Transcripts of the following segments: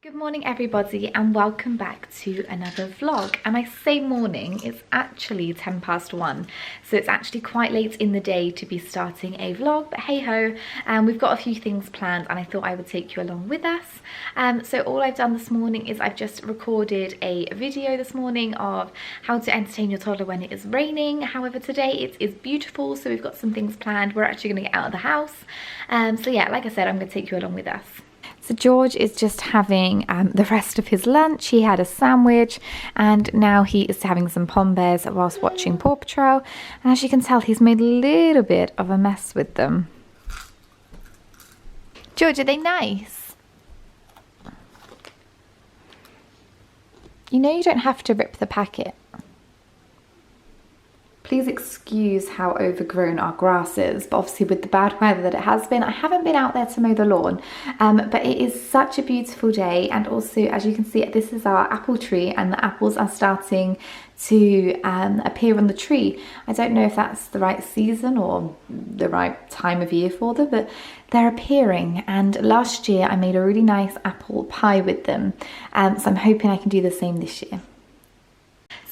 Good morning everybody and welcome back to another vlog. And I say morning, it's actually 1:10, so it's actually quite late in the day to be starting a vlog, but hey ho, we've got a few things planned and I thought I would take you along with us. So all I've done this morning is I've just recorded a video this morning of how to entertain your toddler when it is raining. However, today it is beautiful, so we've got some things planned. We're actually going to get out of the house. So yeah, like I said, I'm going to take you along with us. So George is just having the rest of his lunch. He had a sandwich and now he is having some pommes whilst watching Paw Patrol. And as you can tell, he's made a little bit of a mess with them. George, are they nice? You know you don't have to rip the packet. Please excuse how overgrown our grass is, but obviously with the bad weather that it has been, I haven't been out there to mow the lawn, but it is such a beautiful day. And also, as you can see, this is our apple tree and the apples are starting to appear on the tree. I don't know if that's the right season or the right time of year for them, but they're appearing. And last year I made a really nice apple pie with them, so I'm hoping I can do the same this year.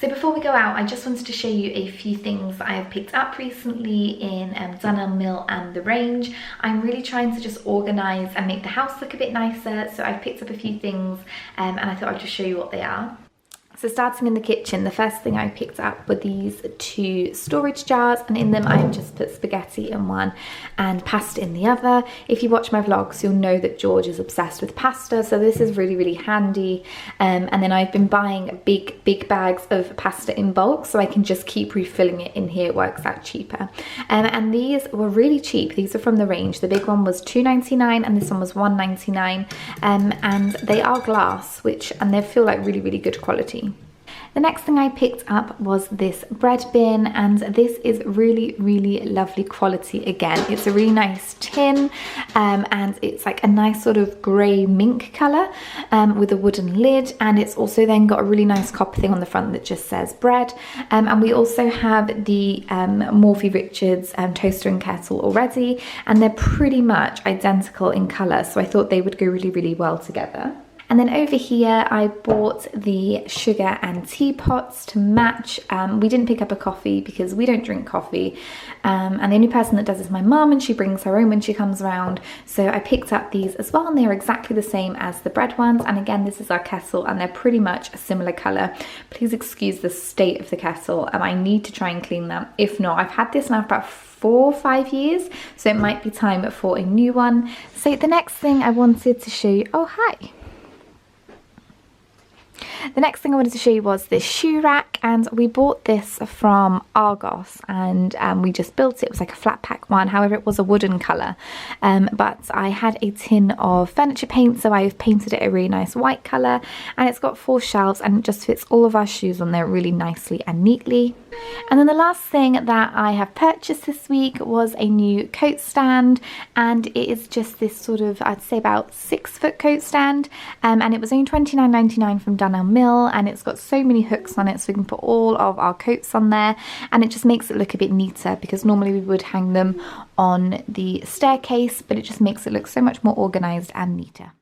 So before we go out, I just wanted to show you a few things I have picked up recently in Dunelm Mill and the Range. I'm really trying to just organise and make the house look a bit nicer, so I've picked up a few things and I thought I'd just show you what they are. So starting in the kitchen, the first thing I picked up were these two storage jars, and in them I've just put spaghetti in one and pasta in the other. If you watch my vlogs, you'll know that George is obsessed with pasta, so this is really, really handy. And then I've been buying big bags of pasta in bulk, so I can just keep refilling it in here. It works out cheaper. And these were really cheap. These are from the Range. The big one was $2.99 and this one was $1.99. And they are glass, and they feel like really, really good quality. The next thing I picked up was this bread bin, and this is really, really lovely quality again. It's a really nice tin, and it's like a nice sort of grey mink colour with a wooden lid, and it's also then got a really nice copper thing on the front that just says bread. And we also have the Morphy Richards toaster and kettle already, and they're pretty much identical in colour, so I thought they would go really, really well together. And then over here, I bought the sugar and teapots to match. We didn't pick up a coffee because we don't drink coffee. And the only person that does is my mum, and she brings her own when she comes around. So I picked up these as well, and they are exactly the same as the bread ones. And again, this is our kettle, and they're pretty much a similar colour. Please excuse the state of the kettle. I need to try and clean that. If not, I've had this now for about 4 or 5 years, so it might be time for a new one. So the next thing I wanted to show you, oh hi. The next thing I wanted to show you was this shoe rack, and we bought this from Argos, and we just built it. It was like a flat pack one, however it was a wooden colour, but I had a tin of furniture paint, so I've painted it a really nice white colour, and it's got 4 shelves and it just fits all of our shoes on there really nicely and neatly. And then the last thing that I have purchased this week was a new coat stand, and it is just this sort of, I'd say about 6-foot coat stand, and it was only $29.99 from Dunelm Mill, and it's got so many hooks on it so we can put all of our coats on there, and it just makes it look a bit neater, because normally we would hang them on the staircase, but it just makes it look so much more organised and neater.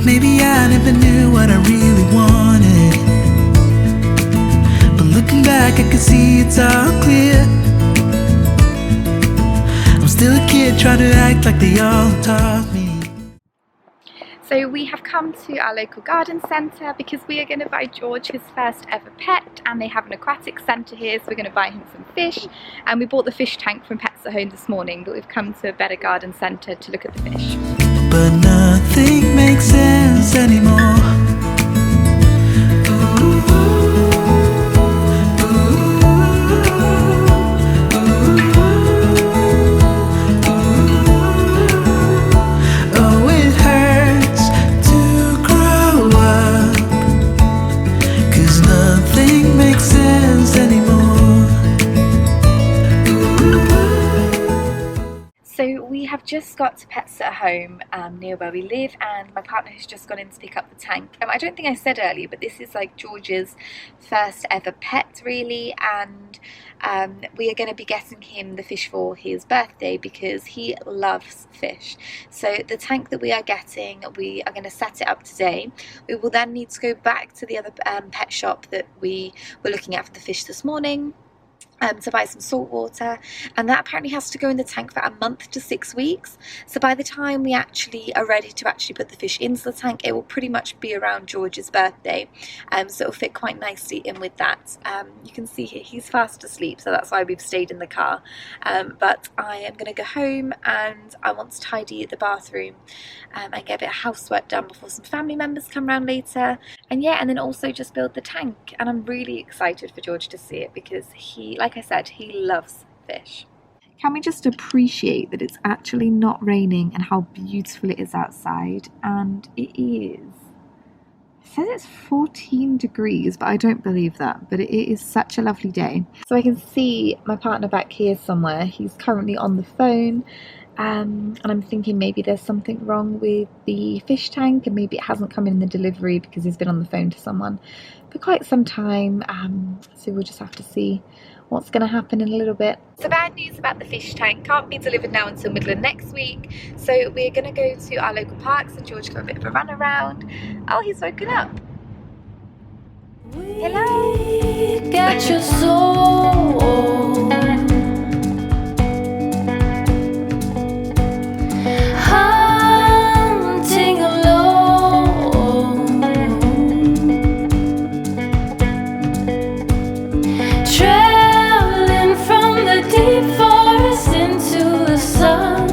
Maybe I never knew what I really wanted, but looking back I can see it's all clear. I'm still a kid trying to act like they all taught me. So we have come to our local garden centre because we are going to buy George his first ever pet, and they have an aquatic centre here, so we're going to buy him some fish. And we bought the fish tank from Pets at Home this morning, but we've come to a better garden centre to look at the fish. But nothing makes sense anymore. Oh, it hurts to grow up, 'cause nothing makes sense anymore. So So we have just got to Pet Sitter Home near where we live, and my partner has just gone in to pick up the tank. I don't think I said earlier, but this is like George's first ever pet really, and we are going to be getting him the fish for his birthday because he loves fish. So the tank that we are getting, we are going to set it up today. We will then need to go back to the other pet shop that we were looking at for the fish this morning, to buy some salt water, and that apparently has to go in the tank for a month to 6 weeks. So by the time we actually are ready to actually put the fish into the tank, it will pretty much be around George's birthday, so it'll fit quite nicely in with that. You can see here he's fast asleep, so that's why we've stayed in the car, but I am going to go home and I want to tidy the bathroom and get a bit of housework done before some family members come round later, and yeah, and then also just build the tank. And I'm really excited for George to see it because he, like I said, he loves fish. Can we just appreciate that it's actually not raining and how beautiful it is outside? And it is. It says it's 14 degrees, but I don't believe that. But it is such a lovely day. So I can see my partner back here somewhere. He's currently on the phone. And I'm thinking maybe there's something wrong with the fish tank, and maybe it hasn't come in the delivery because he's been on the phone to someone for quite some time. So we'll just have to see what's going to happen in a little bit. So bad news about the fish tank, can't be delivered now until middle of next week. So we're going to go to our local parks and George got a bit of a run around. Oh, he's woken up. Hello. Get your soul. Hunting alone. Traveling from the deep forest into the sun.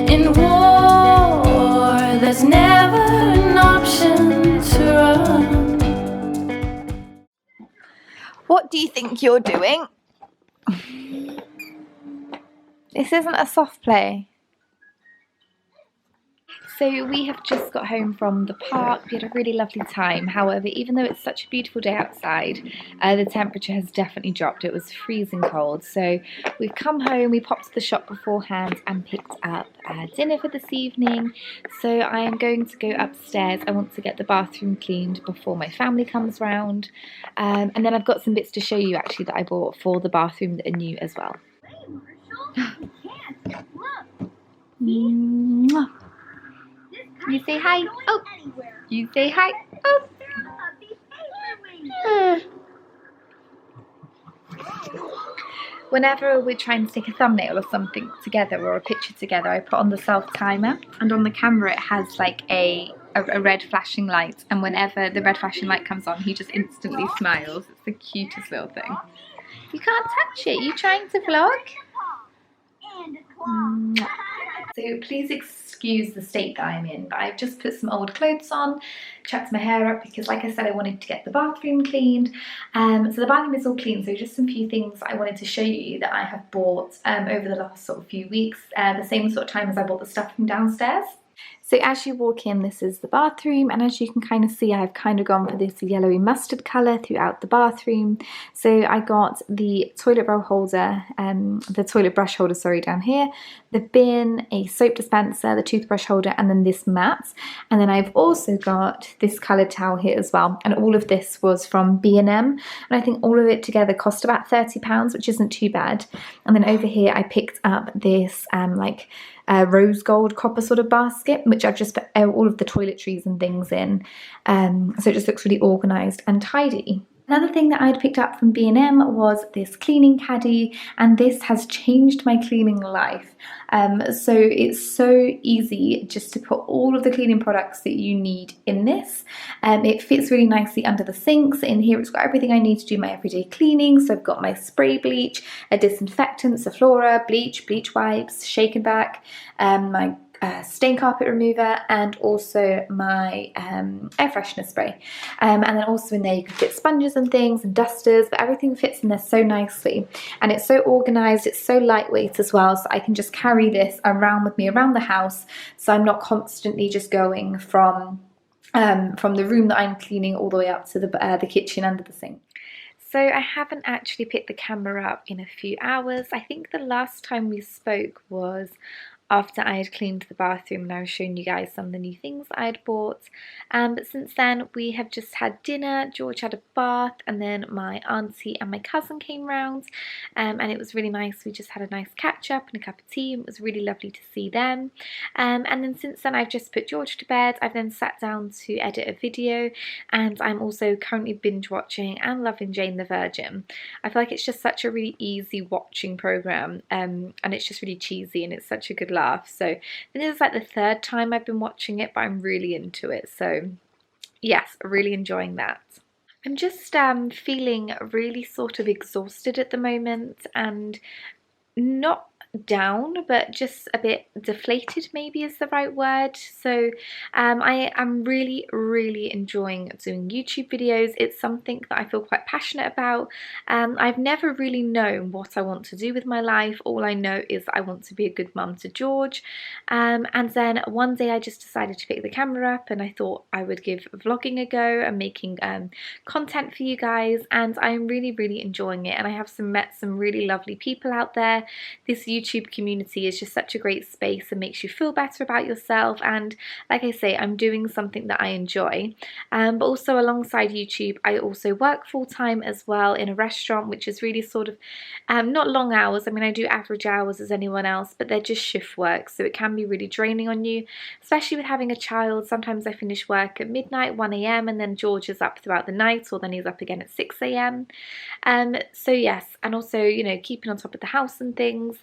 In war, there's never an option to run. What do you think you're doing? This isn't a soft play. So we have just got home from the park. We had a really lovely time. However, even though it's such a beautiful day outside, the temperature has definitely dropped. It was freezing cold. So we've come home, we popped to the shop beforehand and picked up dinner for this evening. So I am going to go upstairs. I want to get the bathroom cleaned before my family comes round. And then I've got some bits to show you actually that I bought for the bathroom that are new as well. Mwah. You say hi. Oh, you say hi. Oh. Whenever we're trying to take a thumbnail or something together or a picture together, I put on the self timer, and on the camera it has like a red flashing light, and whenever the red flashing light comes on, he just instantly smiles. It's the cutest little thing. You can't touch it. You trying to vlog? So please excuse the state that I'm in, but I've just put some old clothes on, chucked my hair up because, like I said, I wanted to get the bathroom cleaned. So the bathroom is all clean, so just some few things I wanted to show you that I have bought over the last sort of few weeks, the same sort of time as I bought the stuff from downstairs. So as you walk in, this is the bathroom, and as you can kind of see, I've kind of gone for this yellowy mustard colour throughout the bathroom. So I got the toilet roll holder, the toilet brush holder, sorry, down here, the bin, a soap dispenser, the toothbrush holder, and then this mat. And then I've also got this coloured towel here as well, and all of this was from B&M, and I think all of it together cost about £30, which isn't too bad. And then over here I picked up this rose gold copper sort of basket, which I've just put all of the toiletries and things in, so it just looks really organised and tidy. Another thing that I'd picked up from B&M was this cleaning caddy, and this has changed my cleaning life. So it's so easy just to put all of the cleaning products that you need in this. It fits really nicely under the sinks. In here it's got everything I need to do my everyday cleaning. So I've got my spray bleach, a disinfectant, Flora, bleach wipes, shake and back, my stain carpet remover, and also my air freshener spray, and then also in there you can fit sponges and things and dusters, but everything fits in there so nicely, and it's so organized, it's so lightweight as well, so I can just carry this around with me around the house, so I'm not constantly just going from the room that I'm cleaning all the way up to the kitchen under the sink. So I haven't actually picked the camera up in a few hours. I think the last time we spoke was after I had cleaned the bathroom and I was showing you guys some of the new things I had bought. But since then we have just had dinner, George had a bath, and then my auntie and my cousin came round, and it was really nice. We just had a nice catch up and a cup of tea, and it was really lovely to see them. And then since then I've just put George to bed. I've then sat down to edit a video, and I'm also currently binge watching and loving Jane the Virgin. I feel like it's just such a really easy watching program, and it's just really cheesy and it's such a good laugh. So I think this is like the third time I've been watching it, but I'm really into it. So yes, really enjoying that. I'm just feeling really sort of exhausted at the moment, and not down, but just a bit deflated maybe is the right word. So I am really enjoying doing YouTube videos. It's something that I feel quite passionate about. I've never really known what I want to do with my life. All I know is I want to be a good mum to George, and then one day I just decided to pick the camera up, and I thought I would give vlogging a go and making content for you guys, and I'm really enjoying it. And I have met some really lovely people out there. This YouTube community is just such a great space and makes you feel better about yourself, and like I say, I'm doing something that I enjoy. But also alongside YouTube I also work full-time as well in a restaurant, which is really sort of not long hours. I mean, I do average hours as anyone else, but they're just shift work, so it can be really draining on you, especially with having a child. Sometimes I finish work at midnight, 1 AM, and then George is up throughout the night, or then he's up again at 6 AM. So yes, and also, you know, keeping on top of the house and things.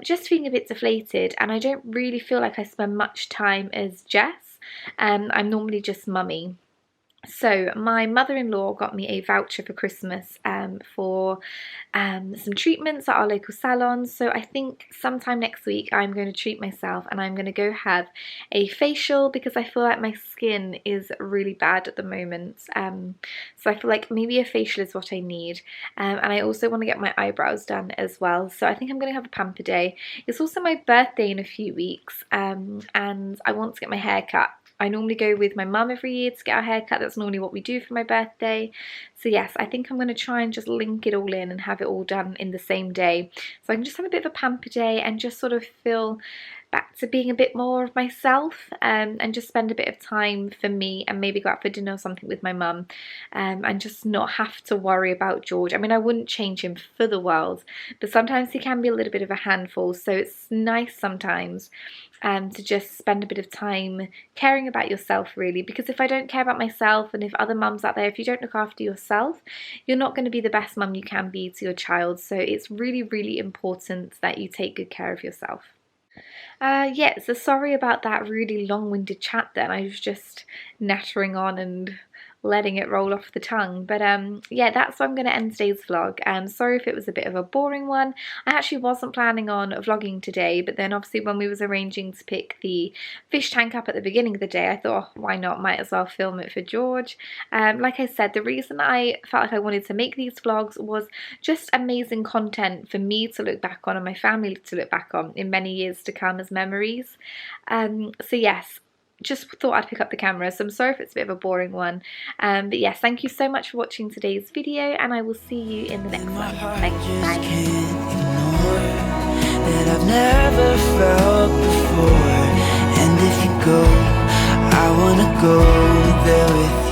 Just feeling a bit deflated, and I don't really feel like I spend much time as Jess. I'm normally just mummy. So my mother-in-law got me a voucher for Christmas for some treatments at our local salon. So I think sometime next week I'm going to treat myself, and I'm going to go have a facial, because I feel like my skin is really bad at the moment. So I feel like maybe a facial is what I need, and I also want to get my eyebrows done as well. So I think I'm going to have a pamper day. It's also my birthday in a few weeks, and I want to get my hair cut. I normally go with my mum every year to get our hair cut. That's normally what we do for my birthday. So yes, I think I'm going to try and just link it all in and have it all done in the same day, so I can just have a bit of a pamper day and just sort of feel back to being a bit more of myself, and just spend a bit of time for me, and maybe go out for dinner or something with my mum, and just not have to worry about George. I mean, I wouldn't change him for the world, but sometimes he can be a little bit of a handful, so it's nice sometimes to just spend a bit of time caring about yourself, really, because if I don't care about myself, and if other mums out there, if you don't look after yourself, you're not going to be the best mum you can be to your child. So it's really important that you take good care of yourself. Yeah, so sorry about that really long-winded chat then. I was just nattering on and letting it roll off the tongue. But yeah, that's where I'm going to end today's vlog. Sorry if it was a bit of a boring one. I actually wasn't planning on vlogging today, but then obviously when we was arranging to pick the fish tank up at the beginning of the day, I thought, oh, why not? Might as well film it for George. Like I said, the reason I felt like I wanted to make these vlogs was just amazing content for me to look back on and my family to look back on in many years to come as memories. So yes, just thought I'd pick up the camera, so I'm sorry if it's a bit of a boring one, but yes, thank you so much for watching today's video, and I will see you in the next one. Thanks, bye. That I've never felt before, and if you go, I wanna go there with you.